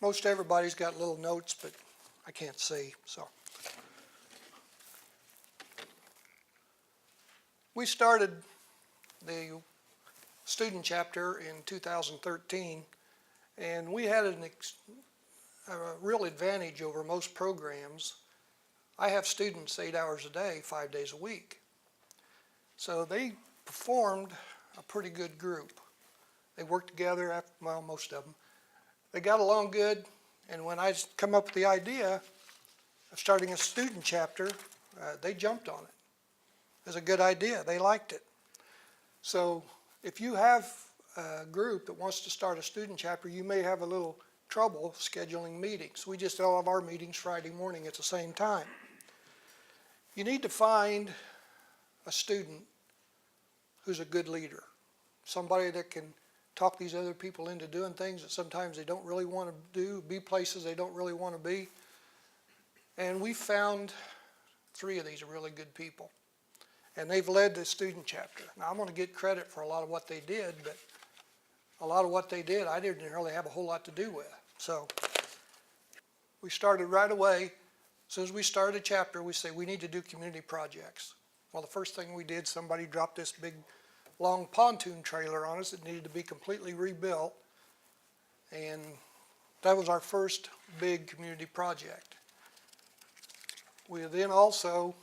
Most everybody's got little notes, but I can't see, so. We started the student chapter in 2013, and we had a real advantage over most programs. I have students 8 hours a day, 5 days a week. So they performed a pretty good group. They worked together, well, most of them. They got along good, and when I come up with the idea of starting a student chapter, they jumped on it. It was a good idea. They liked it. So if you have a group that wants to start a student chapter, you may have a little trouble scheduling meetings. We just all have our meetings Friday morning at the same time. You need to find a student who's a good leader, somebody that can talk these other people into doing things that sometimes they don't really want to do, be places they don't really want to be. And we found 3 of these really good people. And they've led the student chapter. Now, I'm going to get credit for a lot of what they did, but a lot of what they did I didn't really have a whole lot to do with. So we started right away. As soon as we started a chapter, we say we need to do community projects. Well, the first thing we did, somebody dropped this big long pontoon trailer on us that needed to be completely rebuilt. And that was our first big community project. We then also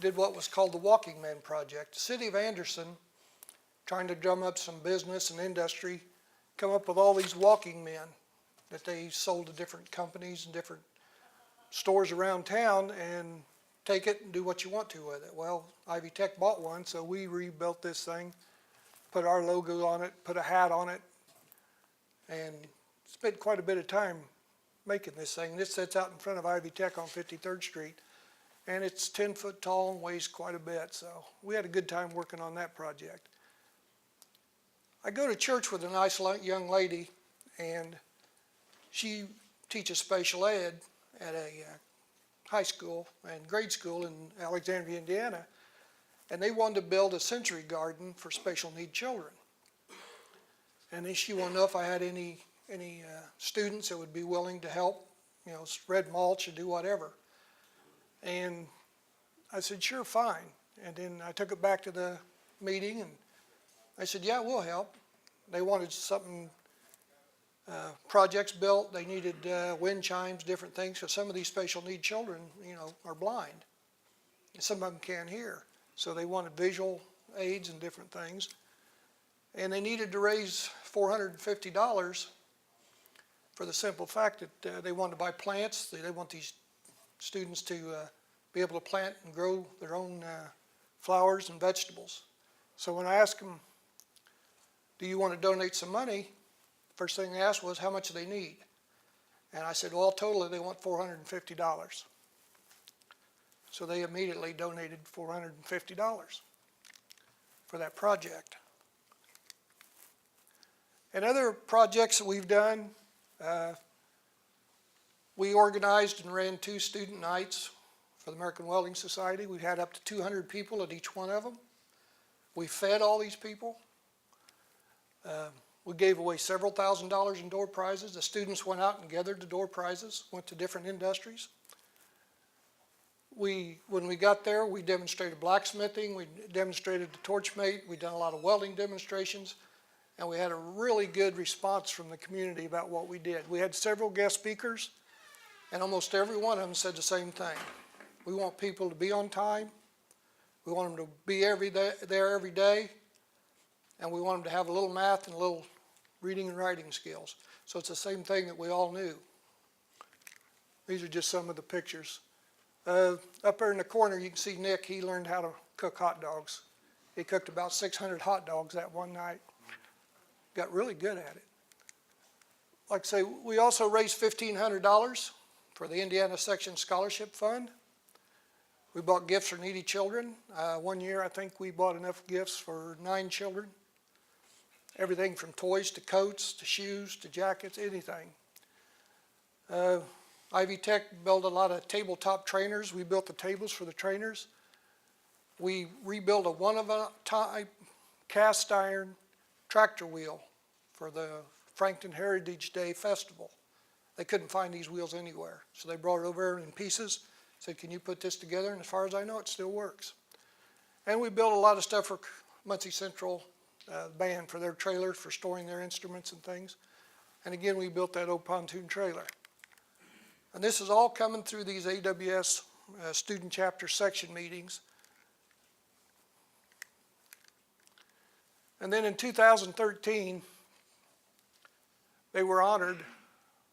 did what was called the Walking Man Project. The city of Anderson, trying to drum up some business and industry, come up with all these walking men that they sold to different companies and different stores around town, and take it and do what you want to with it. Well, Ivy Tech bought one, so we rebuilt this thing, put our logo on it, put a hat on it, and spent quite a bit of time making this thing. This sits out in front of Ivy Tech on 53rd Street. And it's 10 foot tall and weighs quite a bit, so we had a good time working on that project. I go to church with a nice young lady, and she teaches special ed at a high school and grade school in Alexandria, Indiana, and they wanted to build a sensory garden for special need children. And then she wanted to know if I had any students that would be willing to help, spread mulch or do whatever. And I said, sure, fine. And then I took it back to the meeting, and I said, yeah, we'll help. They wanted something, projects built. They needed wind chimes, different things, because some of these special need children, are blind. And some of them can't hear. So they wanted visual aids and different things. And they needed to raise $450 for the simple fact that they wanted to buy plants. They want these students to be able to plant and grow their own flowers and vegetables. So when I asked them, do you want to donate some money? First thing they asked was, how much do they need? And I said, well, totally they want $450. So they immediately donated $450 for that project. And other projects that we've done, we organized and ran 2 student nights for the American Welding Society. We had up to 200 people at each one of them. We fed all these people. We gave away several $1,000s in door prizes. The students went out and gathered the door prizes, went to different industries. When we got there, we demonstrated blacksmithing, we demonstrated the Torchmate, we'd done a lot of welding demonstrations, and we had a really good response from the community about what we did. We had several guest speakers, and almost every one of them said the same thing. We want people to be on time. We want them to be there every day. And we want them to have a little math and a little reading and writing skills. So it's the same thing that we all knew. These are just some of the pictures. Up there in the corner, you can see Nick. He learned how to cook hot dogs. He cooked about 600 hot dogs that one night. Got really good at it. Like I say, we also raised $1,500 for the Indiana Section Scholarship Fund. We bought gifts for needy children. One year, I think we bought enough gifts for 9 children. Everything from toys to coats to shoes to jackets, anything. Ivy Tech built a lot of tabletop trainers. We built the tables for the trainers. We rebuilt a one-of-a-type cast iron tractor wheel for the Frankton Heritage Day Festival. They couldn't find these wheels anywhere. So they brought it over in pieces, said, can you put this together? And as far as I know, it still works. And we built a lot of stuff for Muncie Central Band for their trailers, for storing their instruments and things. And again, we built that old pontoon trailer. And this is all coming through these AWS student chapter section meetings. And then in 2013, they were honored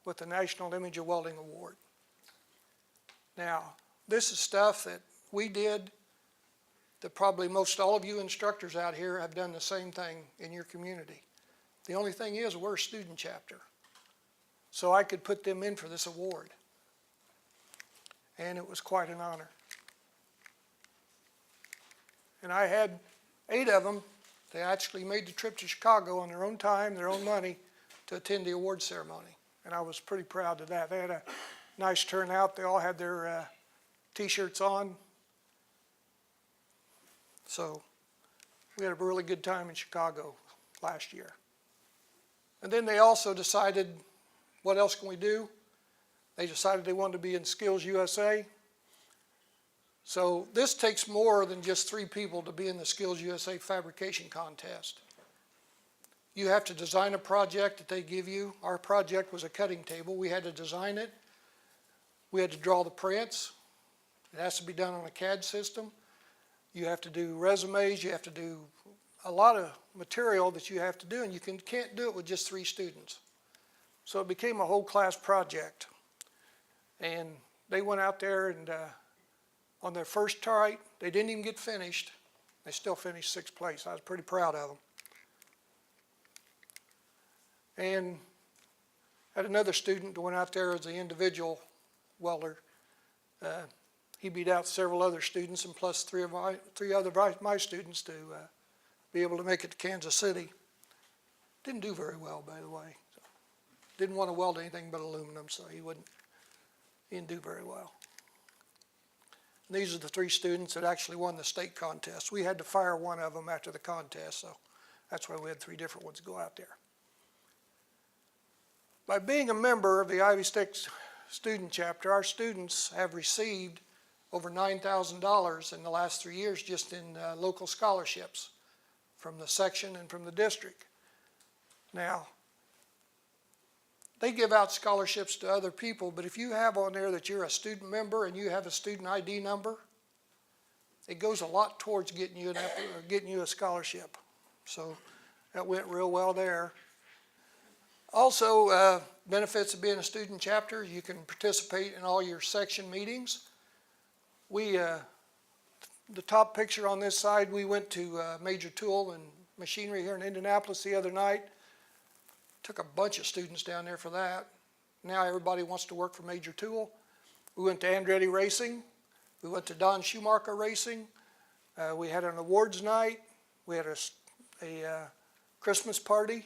with the National Image of Welding Award. Now, this is stuff that we did, that probably most all of you instructors out here have done the same thing in your community. The only thing is, we're a student chapter. So I could put them in for this award. And it was quite an honor. And I had 8 of them. They actually made the trip to Chicago on their own time, their own money, to attend the award ceremony. And I was pretty proud of that. They had a nice turnout. They all had their t-shirts on. So we had a really good time in Chicago last year. And then they also decided, what else can we do? They decided they wanted to be in Skills USA. So this takes more than just 3 people to be in the Skills USA fabrication contest. You have to design a project that they give you. Our project was a cutting table. We had to design it. We had to draw the prints. It has to be done on a CAD system. You have to do resumes. You have to do a lot of material that you have to do, and you can't do it with just 3 students. So it became a whole class project. And they went out there and on their first try, they didn't even get finished. They still finished 6th place. I was pretty proud of them. And had another student that went out there as an individual welder. He beat out several other students, and plus 3 other my students to be able to make it to Kansas City. Didn't do very well, by the way. So, didn't want to weld anything but aluminum, so he didn't do very well. And these are the 3 students that actually won the state contest. We had to fire one of them after the contest, so that's why we had 3 different ones go out there. By being a member of the Ivy State student chapter, our students have received over $9,000 in the last 3 years just in local scholarships from the section and from the district. Now, they give out scholarships to other people, but if you have on there that you're a student member and you have a student ID number, it goes a lot towards getting you a scholarship. So that went real well there. Also, benefits of being a student chapter, you can participate in all your section meetings. The top picture on this side, we went to Major Tool and Machinery here in Indianapolis the other night. Took a bunch of students down there for that. Now everybody wants to work for Major Tool. We went to Andretti Racing. We went to Don Schumacher Racing. We had an awards night. We had a Christmas party,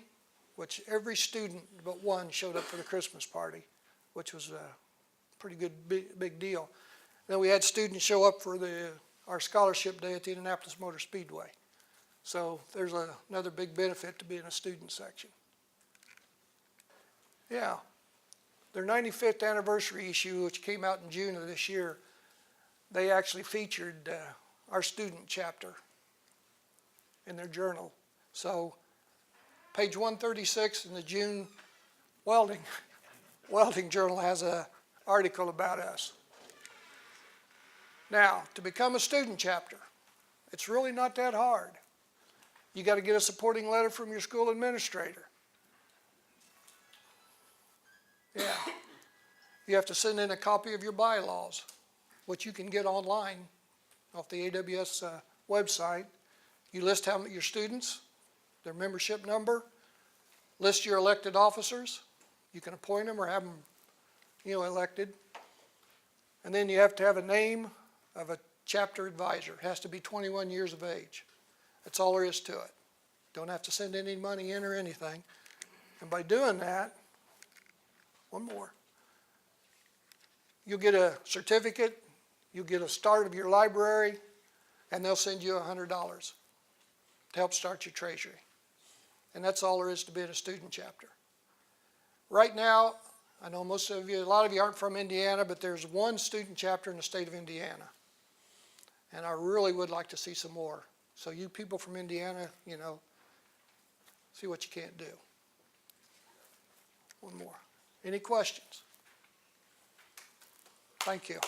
which every student but one showed up for the Christmas party, which was a pretty good big deal. Then we had students show up for our scholarship day at the Indianapolis Motor Speedway. So there's another big benefit to being a student section. Yeah, their 95th anniversary issue, which came out in June of this year, they actually featured our student chapter in their journal. So page 136 in the June welding journal has an article about us. Now, to become a student chapter, it's really not that hard. You got to get a supporting letter from your school administrator. Yeah. You have to send in a copy of your bylaws, which you can get online off the AWS website. You list your students, their membership number, list your elected officers. You can appoint them or have them, elected. And then you have to have a name of a chapter advisor. It has to be 21 years of age. That's all there is to it. Don't have to send any money in or anything. And by doing that, one more, you'll get a certificate, you'll get a start of your library, and they'll send you $100 to help start your treasury. And that's all there is to being a student chapter. Right now, I know most of you, a lot of you aren't from Indiana, but there's one student chapter in the state of Indiana. And I really would like to see some more. So you people from Indiana, you know, see what you can't do. One more. Any questions? Thank you.